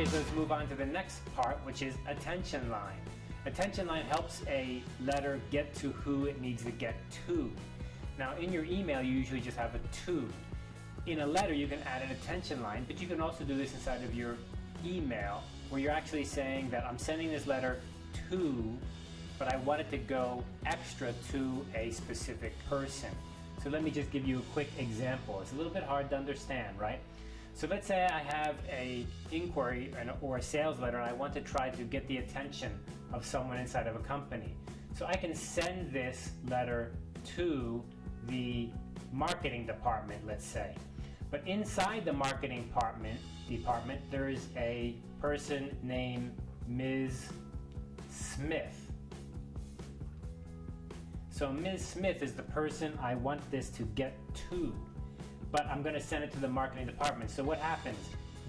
Okay, so let's move on to the next part, which is attention line. Attention line helps a letter get to who it needs to get to. Now, in your email, you usually just have a to. In a letter, you can add an attention line, but you can also do this inside of your email, where you're actually saying that I'm sending this letter to, but I want it to go extra to a specific person. So let me just give you a quick example. It's a little bit hard to understand, right? So let's say I have a inquiry or a sales letter, and I want to try to get the attention of someone inside of a company. So I can send this letter to the marketing department, let's say. But inside the marketing department, there is a person named Ms. Smith. So Ms. Smith is the person I want this to get to, but I'm going to send it to the marketing department. So what happens?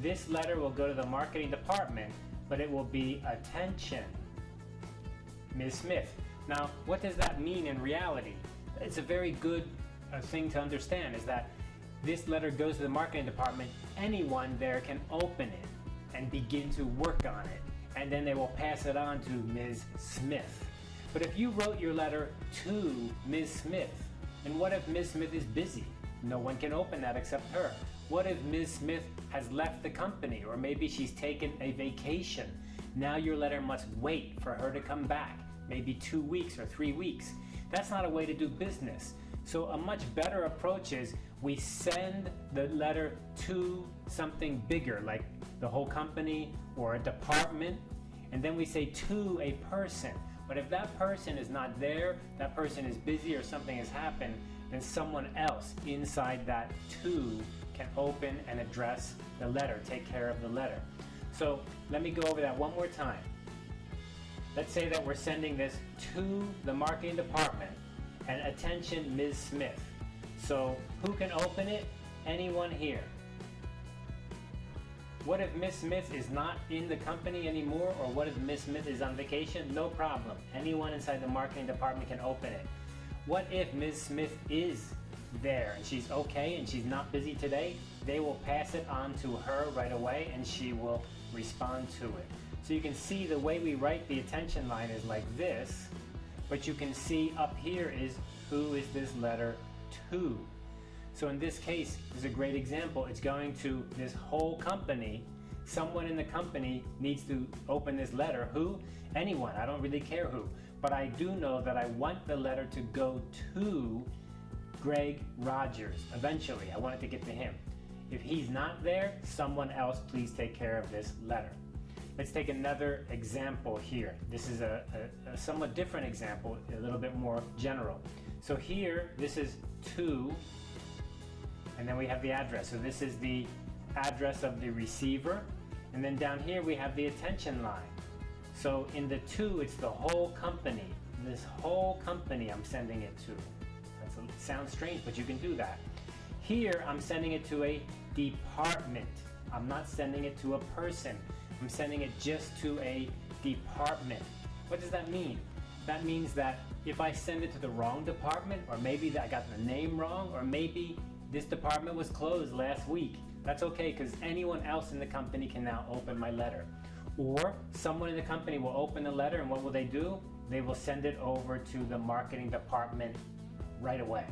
This letter will go to the marketing department, but it will be attention, Ms. Smith. Now, what does that mean in reality? It's a very good thing to understand, is that this letter goes to the marketing department. Anyone there can open it and begin to work on it, and then they will pass it on to Ms. Smith. But if you wrote your letter to Ms. Smith, and what if Ms. Smith is busy? No one can open that except her. What if Ms. Smith has left the company, or maybe she's taken a vacation? Now your letter must wait for her to come back, maybe 2 weeks or 3 weeks. That's not a way to do business. So a much better approach is we send the letter to something bigger, like the whole company or a department, and then we say to a person. But if that person is not there, that person is busy or something has happened, then someone else inside that to can open and address the letter, take care of the letter. So let me go over that one more time. Let's say that we're sending this to the marketing department, and attention, Ms. Smith. So who can open it? Anyone here. What if Ms. Smith is not in the company anymore, or what if Ms. Smith is on vacation? No problem. Anyone inside the marketing department can open it. What if Ms. Smith is there and she's okay and she's not busy today? They will pass it on to her right away, and she will respond to it. So you can see the way we write the attention line is like this, but you can see up here is who is this letter to. So in this case, this is a great example. It's going to this whole company. Someone in the company needs to open this letter. Who? Anyone. I don't really care who. But I do know that I want the letter to go to Greg Rogers. Eventually, I want it to get to him. If he's not there, someone else please take care of this letter. Let's take another example here. This is a somewhat different example, a little bit more general. So here, this is to, and then we have the address. So this is the address of the receiver. And then down here we have the attention line. So in the to, it's the whole company. This whole company I'm sending it to. That sounds strange, but you can do that. Here I'm sending it to a department. I'm not sending it to a person. I'm sending it just to a department. What does that mean? That means that if I send it to the wrong department, or maybe I got the name wrong, or maybe this department was closed last week, that's okay, because anyone else in the company can now open my letter. Or someone in the company will open the letter, and what will they do? They will send it over to the marketing department right away.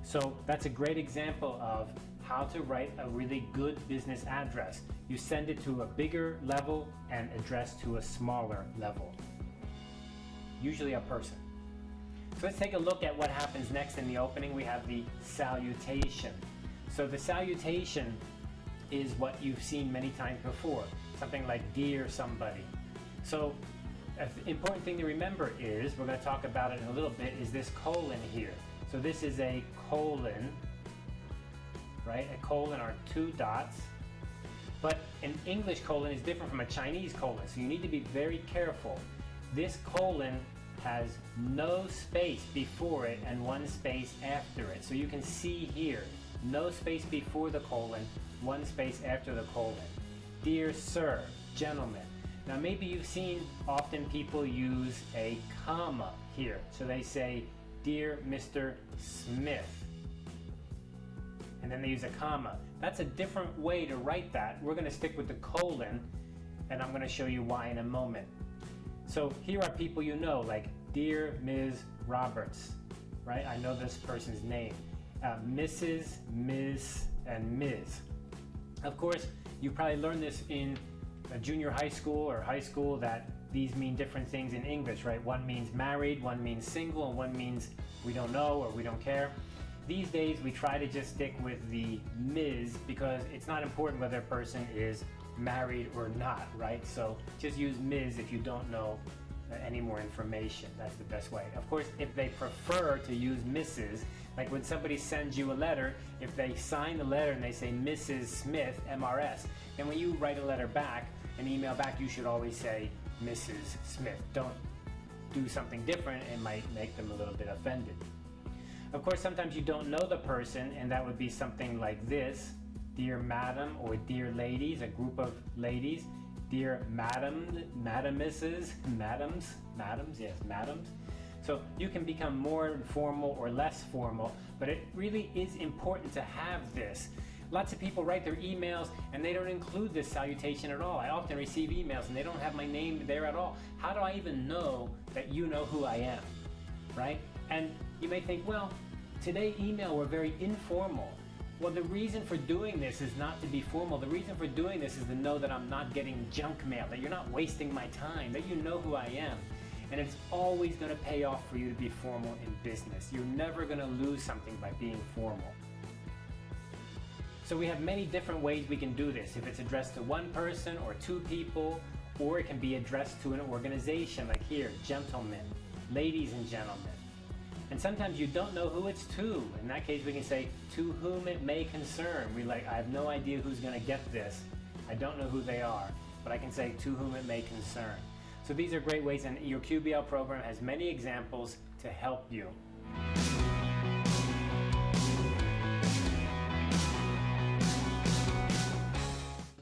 So that's a great example of how to write a really good business address. You send it to a bigger level and address to a smaller level, usually a person. So let's take a look at what happens next in the opening. We have the salutation. So the salutation is what you've seen many times before, something like dear somebody. So an important thing to remember is, we're going to talk about it in a little bit, is this colon here. So this is a colon, right? A colon are 2 dots, but an English colon is different from a Chinese colon, so you need to be very careful. This colon has no space before it and 1 space after it. So you can see here, no space before the colon, 1 space after the colon. Dear sir, gentlemen. Now maybe you've seen often people use a comma here. So they say, dear Mr. Smith. And then they use a comma. That's a different way to write that. We're going to stick with the colon. and I'm going to show you why in a moment. So here are people you know, like Dear Ms. Roberts, right? I know this person's name. Mrs., Ms., and Ms. Of course, you probably learned this in junior high school or high school, that these mean different things in English, right? One means married, one means single, and one means we don't know or we don't care. These days, we try to just stick with the Ms. because it's not important whether a person is married or not, right? So just use Ms. if you don't know any more information. That's the best way. Of course, if they prefer to use Mrs., like when somebody sends you a letter, if they sign the letter and they say Mrs. Smith, MRS, then when you write a letter back, an email back, you should always say Mrs. Smith. Don't do something different, it might make them a little bit offended. Of course, sometimes you don't know the person, and that would be something like this: Dear Madam, or Dear Ladies, a group of ladies. Dear Madam, Madames, Madams, yes, Madams. So you can become more formal or less formal, but it really is important to have this. Lots of people write their emails and they don't include this salutation at all. I often receive emails and they don't have my name there at all. How do I even know that you know who I am, right? And you may think, well, today email were very informal. Well, the reason for doing this is not to be formal. The reason for doing this is to know that I'm not getting junk mail, that you're not wasting my time, that you know who I am. And it's always going to pay off for you to be formal in business. You're never going to lose something by being formal. So we have many different ways we can do this. If it's addressed to one person or two people, or it can be addressed to an organization, like here, gentlemen, ladies and gentlemen. And sometimes you don't know who it's to. In that case, we can say, to whom it may concern. I have no idea who's going to get this. I don't know who they are, but I can say, to whom it may concern. So these are great ways, and your QBL program has many examples to help you.